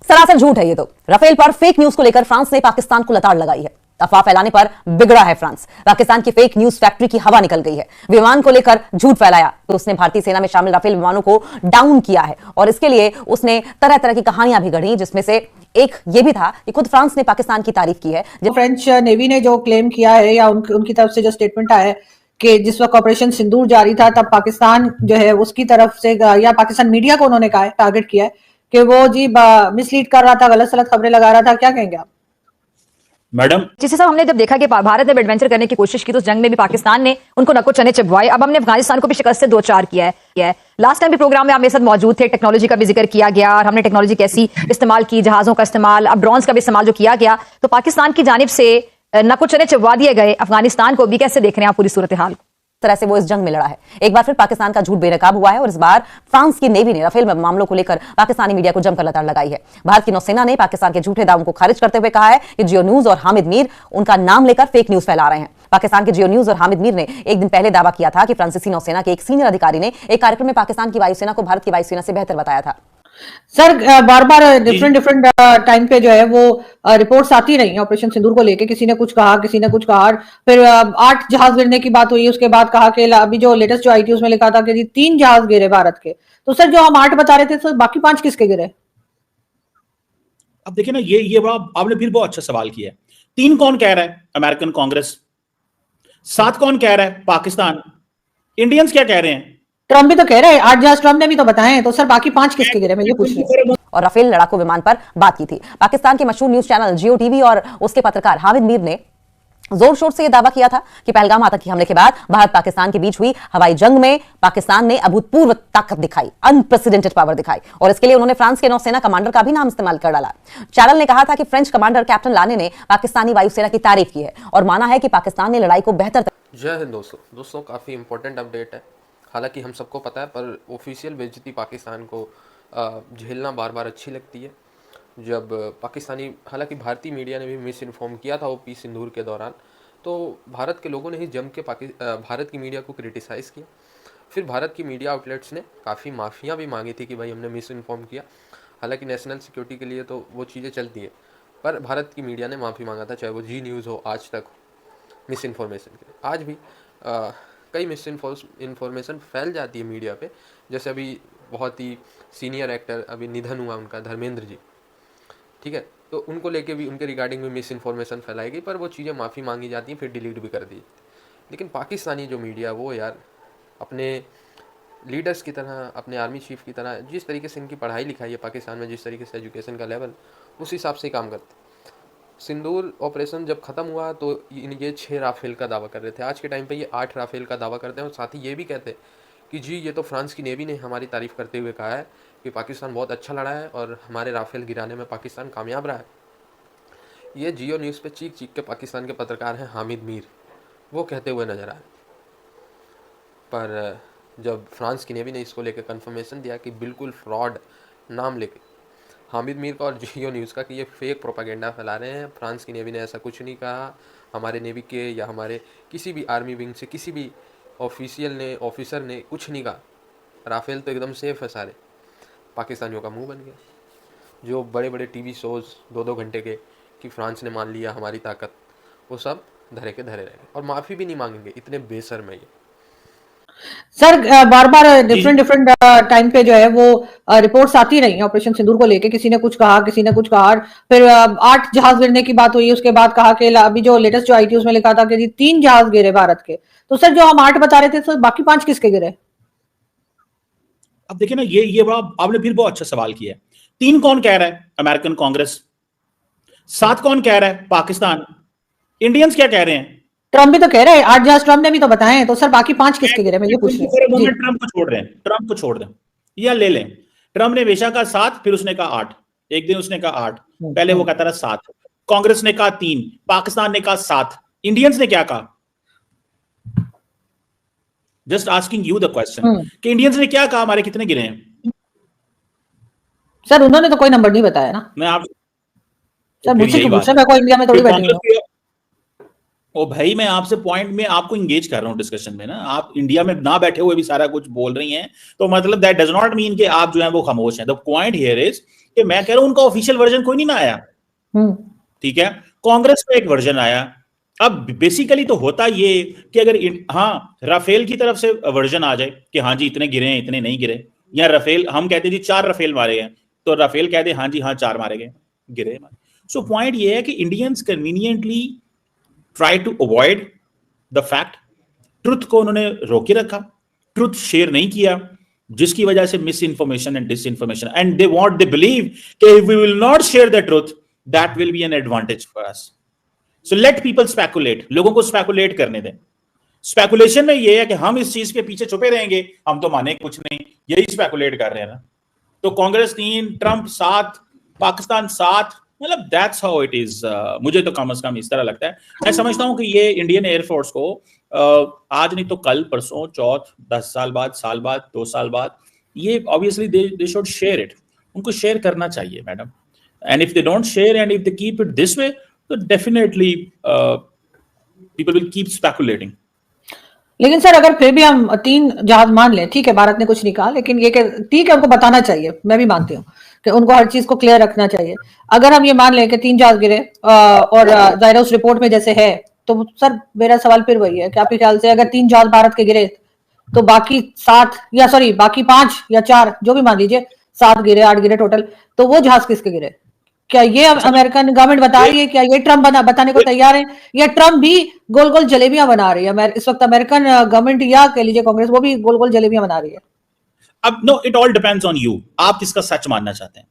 सरासर झूठ है ये तो। राफेल पर फेक न्यूज को लेकर फ्रांस ने पाकिस्तान को लताड़ लगाई है। अफवाह फैलाने पर बिगड़ा है फ्रांस। पाकिस्तान की फेक न्यूज फैक्ट्री की हवा निकल गई है। विमान को लेकर झूठ फैलाया तो उसने भारतीय सेना में शामिल राफेल विमानों को डाउन किया है और इसके लिए उसने तरह तरह की कहानियां भी गढ़ी, जिसमें से एक ये भी था कि खुद फ्रांस ने पाकिस्तान की तारीफ की है। जब फ्रेंच नेवी ने जो क्लेम किया है या उनकी तरफ से जो स्टेटमेंट आया है कि जिस वक्त ऑपरेशन सिंदूर जारी था तब पाकिस्तान जो है उसकी तरफ से या पाकिस्तान मीडिया को उन्होंने कहा है, टारगेट किया है कि वो जी मिसलीड कर रहा था, गलत सलत खबरें लगा रहा था। क्या कहेंगे आप मैडम? जिस हिसाब हमने जब देखा कि भारत ने एडवेंचर करने की कोशिश की तो उस जंग में भी पाकिस्तान ने उनको नक्को चने चिपवाए। अब हमने अफगानिस्तान को भी शिकस्त से 2-4 किया है। लास्ट टाइम भी प्रोग्राम में आप मेरे साथ मौजूद थे, टेक्नोलॉजी का भी जिक्र किया गया और हमने टेक्नोलॉजी कैसी इस्तेमाल की, जहाजों का इस्तेमाल, अब ड्रोन्स का भी इस्तेमाल जो किया गया, तो पाकिस्तान की जानिब से नक्को चने चिपवा दिए गए। अफगानिस्तान को भी कैसे देख रहे हैं आप पूरी सूरत हाल को? तरह से वो इस जंग में लड़ा है। एक बार फिर पाकिस्तान का झूठ बेनकाब हुआ है और इस बार फ्रांस की नेवी ने राफेल मामलों को लेकर पाकिस्तानी मीडिया को जमकर लताड़ लगाई है। भारत की नौसेना ने पाकिस्तान के झूठे दावों को खारिज करते हुए कहा है कि जियो न्यूज और हामिद मीर उनका नाम लेकर फेक न्यूज फैला रहे हैं। पाकिस्तान के जियो न्यूज और हामिद मीर ने एक दिन पहले दावा किया था कि फ्रांसीसी नौसेना के एक सीनियर अधिकारी ने एक कार्यक्रम में पाकिस्तान की वायुसेना को भारत की वायुसेना से बेहतर बताया था। सर, बार बार डिफरेंट टाइम पे जो है वो रिपोर्ट्स आती रही ऑपरेशन सिंदूर को लेके, किसी ने कुछ कहा, किसी ने कुछ कहा। फिर 8 जहाज गिरने की बात हुई, उसके बाद कहा कि अभी जो लेटेस्ट जो आई थी उसमें लिखा था कि 3 जहाज गिरे भारत के। तो सर, जो हम 8 बता रहे थे तो बाकी 5 किसके गिरे? अब देखिए ना, ये बड़ा आपने फिर बहुत अच्छा सवाल किया है। 3 कौन कह रहा है? अमेरिकन कांग्रेस। 7 कौन कह रहा है? पाकिस्तान। इंडियंस क्या कह रहे हैं? ट्रम्प भी तो कह रहे हैं, 8 जहाज ट्रम्प ने भी तो बताए हैं। तो सर बाकी 5 किसके गिरे, मैं ये पूछ रही हूँ। और राफेल लड़ाकू विमान पर बात की थी। पाकिस्तान के मशहूर न्यूज चैनल जियो टीवी और उसके पत्रकार हामिद मीर ने जोर शोर से यह दावा किया था कि पहलगाम आतंकी हमले के बाद भारत पाकिस्तान के बीच हुई हवाई जंग में पाकिस्तान ने अभूतपूर्व ताकत दिखाई, अनप्रेसिडेंटेड पावर दिखाई और इसके लिए उन्होंने फ्रांस के नौसेना कमांडर का भी नाम इस्तेमाल कर डाला। चैनल ने कहा था कि फ्रेंच कमांडर कैप्टन लाने ने पाकिस्तानी वायुसेना की तारीफ की है और माना है कि पाकिस्तान ने लड़ाई को बेहतर। जय हिंद दोस्तों, काफ़ी इंपॉर्टेंट अपडेट है। हालांकि हम सबको पता है, पर ऑफिशियल बेइज्जती पाकिस्तान को झेलना बार बार अच्छी लगती है। जब पाकिस्तानी, हालांकि भारतीय मीडिया ने भी मिस इन्फॉर्म किया था ओपी सिंदूर के दौरान, तो भारत के लोगों ने ही जम के भारत की मीडिया को क्रिटिसाइज़ किया। फिर भारत की मीडिया आउटलेट्स ने काफ़ी माफ़ियाँ भी मांगी थी कि भाई हमने मिस इन्फॉर्म किया। हालांकि नेशनल सिक्योरिटी के लिए तो वो चीज़ें चलती हैं, पर भारत की मीडिया ने माफ़ी मांगा था, चाहे वो जी न्यूज़ हो, आज तक हो, मिस इन्फॉर्मेशन के लिए। आज भी कई मिस इन्फॉर्मेशन फैल जाती है मीडिया पे। जैसे अभी बहुत ही सीनियर एक्टर अभी निधन हुआ उनका, धर्मेंद्र जी, ठीक है, तो उनको लेके भी, उनके रिगार्डिंग भी मिस इन्फॉर्मेशन फैलाई गई, पर वो चीज़ें माफ़ी मांगी जाती हैं, फिर डिलीट भी कर दी। लेकिन पाकिस्तानी जो मीडिया, वो यार अपने लीडर्स की तरह, अपने आर्मी चीफ की तरह, जिस तरीके से इनकी पढ़ाई लिखाई है पाकिस्तान में, जिस तरीके से एजुकेशन का लेवल, उस हिसाब से काम करते। सिंदूर ऑपरेशन जब ख़त्म हुआ तो ये 6 राफेल का दावा कर रहे थे। आज के टाइम पे ये 8 राफेल का दावा करते हैं और साथ ही ये भी कहते हैं कि जी ये तो फ्रांस की नेवी ने हमारी तारीफ़ करते हुए कहा है कि पाकिस्तान बहुत अच्छा लड़ा है और हमारे राफेल गिराने में पाकिस्तान कामयाब रहा है। ये जियो न्यूज़ पे चीख चीख के पाकिस्तान के पत्रकार हैं हामिद मीर, वो कहते हुए नज़र आए। पर जब फ्रांस की नेवी ने इसको लेकर कन्फर्मेशन दिया कि बिल्कुल फ्रॉड नाम लेके हामिद मीर का और जियो न्यूज़ का कि ये फेक प्रोपागेंडा फैला रहे हैं, फ्रांस की नेवी ने ऐसा कुछ नहीं कहा, हमारे नेवी के या हमारे किसी भी आर्मी विंग से किसी भी ऑफिसर ने कुछ नहीं कहा, राफेल तो एकदम सेफ है सारे। पाकिस्तानियों का मुंह बन गया। जो बड़े बड़े टीवी शोज़ 2-2 घंटे के कि फ्रांस ने मान लिया हमारी ताकत, वो सब धरे के धरे रह गए और माफ़ी भी नहीं मांगेंगे, इतने बेशर्म है ये। सर, बार बार डिफरेंट टाइम पे जो है वो रिपोर्ट्स आती रही ऑपरेशन सिंदूर को लेके, किसी ने कुछ कहा, किसी ने कुछ कहा। फिर 8 जहाज गिरने की बात हुई, उसके बाद कहा कि अभी जो लेटेस्ट जो आई थी उसमें लिखा था कि 3 जहाज गिरे भारत के। तो सर, जो हम 8 बता रहे थे तो बाकी 5 किसके गिरे? अब देखिए ना, ये बड़ा आपने फिर बहुत अच्छा सवाल किया है। 3 कौन कह रहा है? अमेरिकन कांग्रेस। 7 कौन कह रहा है? पाकिस्तान। इंडियंस क्या कह रहे हैं? ट्रम्प भी तो कह रहे हैं, 8 जहाज ट्रम्प ने भी तो बताए हैं। तो सर बाकी 5 किसके गिरे, मैं ये पूछ रही हूँ। ट्रम्प को छोड़ रहे हैं, ट्रम्प को छोड़ दें या ले लें। ट्रम्प ने हमेशा कहा 7, फिर उसने कहा 8, एक दिन उसने कहा 8, पहले वो कहता रहा 7। कांग्रेस ने कहा 3, पाकिस्तान ने कहा 7, इंडियंस ने क्या कहा? Just asking you the question कि इंडियंस ने क्या कहा, हमारे कितने गिरे हैं? सर उन्होंने तो कोई नंबर नहीं बताया ना। मैं आप सर मुझसे क्यों पूछ रहे हैं, मैं कोई इंडिया में थोड़ी बैठी हूं। ओ भाई, मैं आपसे पॉइंट में आपको इंगेज कर रहा हूँ डिस्कशन में ना। आप इंडिया में ना बैठे हुए भी सारा कुछ बोल रही हैं, तो मतलब दैट डज नॉट मीन कि आप जो है वो खामोश हैं। द पॉइंट हियर इज कि मैं कह रहा हूँ उनका ऑफिशियल वर्जन कोई नहीं ना आया, ठीक है, कांग्रेस का एक वर्जन आया। अब बेसिकली तो होता ये कि अगर हाँ राफेल की तरफ से वर्जन आ जाए कि हाँ जी इतने गिरे हैं इतने नहीं गिरे, या राफेल हम कहते हैं जी 4 राफेल मारे गए, तो राफेल कहते हाँ जी हाँ 4 मारे गए गिरे। सो पॉइंट ये है कि Indians conveniently try to avoid the fact, truth को उन्होंने रोके रखा, ट्रुथ शेयर नहीं किया, जिसकी वजह से misinformation and disinformation, and they believe कि if we will not share the truth that will be an advantage for us. So let people speculate, लोगों को स्पेकुलेट करने दें। स्पेकुलेशन में यह है कि हम इस चीज के पीछे छुपे रहेंगे, हम तो माने कुछ नहीं, यही स्पेकुलेट कर रहे हैं ना। तो कांग्रेस 3, ट्रंप 7, पाकिस्तान 7, मतलब दैट्स हाउ इट इज। मुझे तो कम से कम इस तरह लगता है। मैं समझता हूं कि ये इंडियन एयरफोर्स को आज नहीं तो कल, परसों, चौथ, 10 साल बाद, साल बाद, 2 साल बाद, ये obviously they should share it. उनको शेयर करना चाहिए madam. And if they don't share and if they keep it this way, तो definitely people will keep speculating. लेकिन सर अगर फिर भी हम 3 जहाज मान लें, ठीक है भारत ने कुछ नहीं कहा, लेकिन ये ठीक है उनको बताना चाहिए, मैं भी मानती हूँ कि उनको हर चीज को क्लियर रखना चाहिए। अगर हम ये मान लें कि 3 जहाज गिरे और जाहिर उस रिपोर्ट में जैसे है, तो सर मेरा सवाल फिर वही है कि आपके ख्याल से अगर 3 जहाज भारत के गिरे तो बाकी 7 या सॉरी बाकी 5 या 4 जो भी मान लीजिए, 7 गिरे 8 गिरे टोटल, तो वो जहाज किसके गिरे? क्या ये अमेरिकन गवर्नमेंट बता रही है? क्या ये ट्रम्प बताने को तैयार है? या ट्रम्प भी गोल गोल जलेबियां बना रही है? इस वक्त अमेरिकन गवर्नमेंट या कह लीजिए कांग्रेस, वो भी गोल गोल जलेबियां बना रही है। अब no, it all depends on you. आप किसका सच मानना चाहते हैं?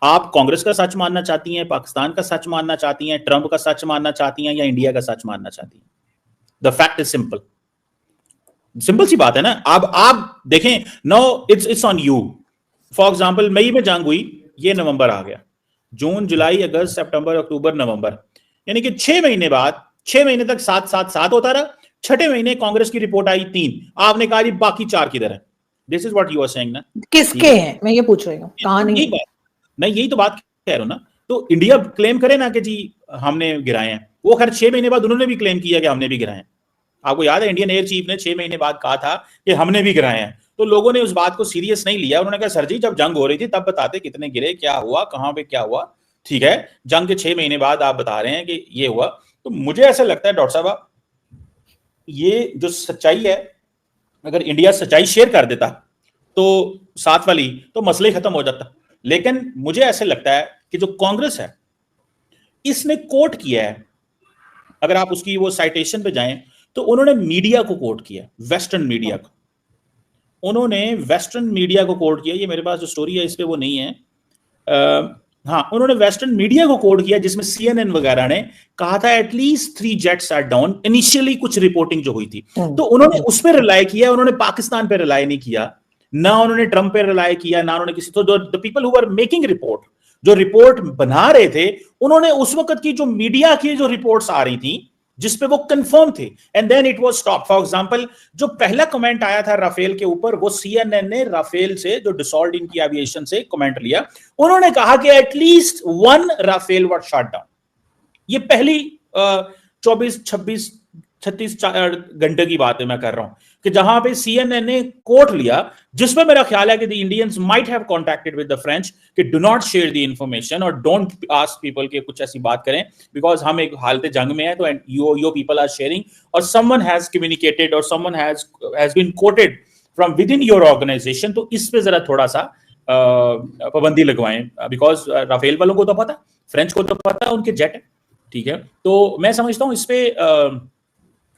आप कांग्रेस का सच मानना चाहती हैं, पाकिस्तान का सच मानना चाहती हैं, ट्रंप का सच मानना चाहती हैं, या इंडिया का सच मानना चाहती हैं? The fact is simple, simple सी बात है ना। अब आप देखें, no it's on you. For example मई में जंग हुई, ये नवंबर आ गया, जून, जुलाई, अगस्त, सितंबर, अक्टूबर, नवंबर, यानी कि 6 महीने बाद, 6 महीने तक 7 7 7 होता रहा। छठे महीने कांग्रेस की रिपोर्ट आई 3, आपने कहा बाकी 4 किधर है? This is what you are saying ना। किसके हैं मैं ये पूछ रही हूँ, कहां नहीं है? मैं यही तो बात कह रहा हूं ना। तो इंडिया क्लेम करे ना कि जी हमने गिराए हैं, वो खैर 6 महीने बाद उन्होंने भी क्लेम किया कि हमने भी गिराए हैं। आपको याद है इंडियन एयर चीफ ने 6 महीने बाद कहा था कि हमने भी गिराए हैं, तो लोगों ने उस बात को सीरियस नहीं लिया। उन्होंने कहा सर जी जब जंग हो रही थी तब बताते कितने गिरे, क्या हुआ, कहां पे क्या हुआ, ठीक है, जंग के 6 महीने बाद आप बता रहे हैं कि ये हुआ। तो मुझे ऐसा लगता है डॉक्टर साहब, ये जो सच्चाई है, अगर इंडिया सच्चाई शेयर कर देता तो साथ वाली, तो मसले खत्म हो जाता। लेकिन मुझे ऐसे लगता है कि जो कांग्रेस है, इसने कोट किया है, अगर आप उसकी वो साइटेशन पे जाएं तो उन्होंने मीडिया को कोट किया, वेस्टर्न मीडिया को। उन्होंने वेस्टर्न मीडिया को कोट किया। ये मेरे पास जो स्टोरी है इस पे वो नहीं है, हाँ, उन्होंने वेस्टर्न मीडिया को कोट किया, जिसमें CNN वगैरह ने कहा था at least 3 jets are down, initially कुछ रिपोर्टिंग जो हुई थी। तो उन्होंने उस पर रिलाई किया, उन्होंने पाकिस्तान पे रिलाई नहीं किया, ना उन्होंने ट्रंप पे रिलाई किया, ना उन्होंने किसी। तो the people who were making report, जो रिपोर्ट बना रहे थे, उन्होंने उस वक्त की जो मीडिया की जो रिपोर्ट्स आ रही थी जिसपे वो कंफर्म थे, and then it was stop. For example, जो पहला कमेंट आया था राफेल के ऊपर, वो CNN ने राफेल से, जो डिसॉल्ट इनकी एविएशन से, कमेंट लिया। उन्होंने कहा कि at least 1 Rafale was shot down. ये पहली 24, 26, 36 घंटे की बात है मैं कर रहा हूं, कि जहां पे CNN ने कोट लिया, जिसमें मेरा ख्याल है कि the Indians might have contacted with the French कि do not share the information और डोंट आस्क पीपल के कुछ ऐसी बात करें, बिकॉज हम एक हालत जंग में है। तो यो पीपल आर शेयरिंग, और समवन हैज कम्युनिकेटेड और someone has been quoted from within your organisation. तो इस पे जरा थोड़ा सा पाबंदी लगवाएं, बिकॉज राफेल वालों को तो पता, फ्रेंच को तो पता उनके जेट है, ठीक है। तो मैं समझता हूं इस पे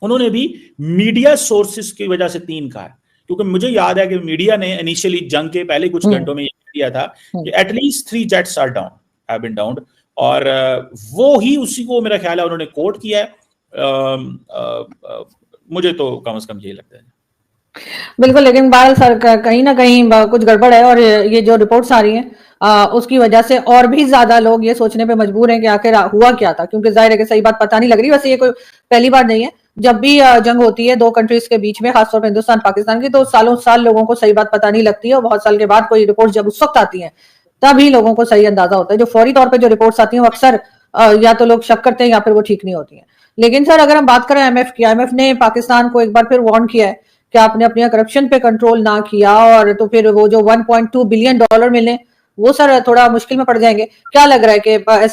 उन्होंने भी मीडिया सोर्सेस की वजह से 3 कहा है, क्योंकि मुझे याद है कि मीडिया ने इनिशियली जंग के पहले कुछ घंटों में ये किया था कि at least 3 jets are down, have been downed, और वो ही उसी को मेरा ख्याल है उन्होंने कोट किया है। मुझे तो कम से कम यही लगता है। बिल्कुल, लेकिन बहरहाल सर कहीं ना कहीं कुछ गड़बड़ है, और ये जो रिपोर्ट्स आ रही हैं उसकी वजह से और भी ज्यादा लोग ये सोचने पे मजबूर हैं कि आखिर हुआ क्या था, क्योंकि जाहिर है कि सही बात पता नहीं लग रही। वैसे ये कोई पहली बार नहीं है, जब भी जंग होती है 2 कंट्रीज के बीच में, खासतौर पर हिंदुस्तान पाकिस्तान की, तो सालों साल लोगों को सही बात पता नहीं लगती है, और बहुत साल के बाद कोई रिपोर्ट जब उस वक्त आती है तभी लोगों को सही अंदाजा होता है। जो फौरी तौर पर जो रिपोर्ट्स आती हैं वो अक्सर या तो लोग शक करते हैं या फिर वो ठीक नहीं होती हैं। लेकिन सर अगर हम बात करें IMF की, IMF ने पाकिस्तान को एक बार फिर वार्न किया है कि आपने अपने करप्शन पे कंट्रोल ना किया और तो फिर वो जो $1.2 बिलियन मिलने वो सर थोड़ा मुश्किल में पड़ जाएंगे। क्या लग रहा है कि ऐसा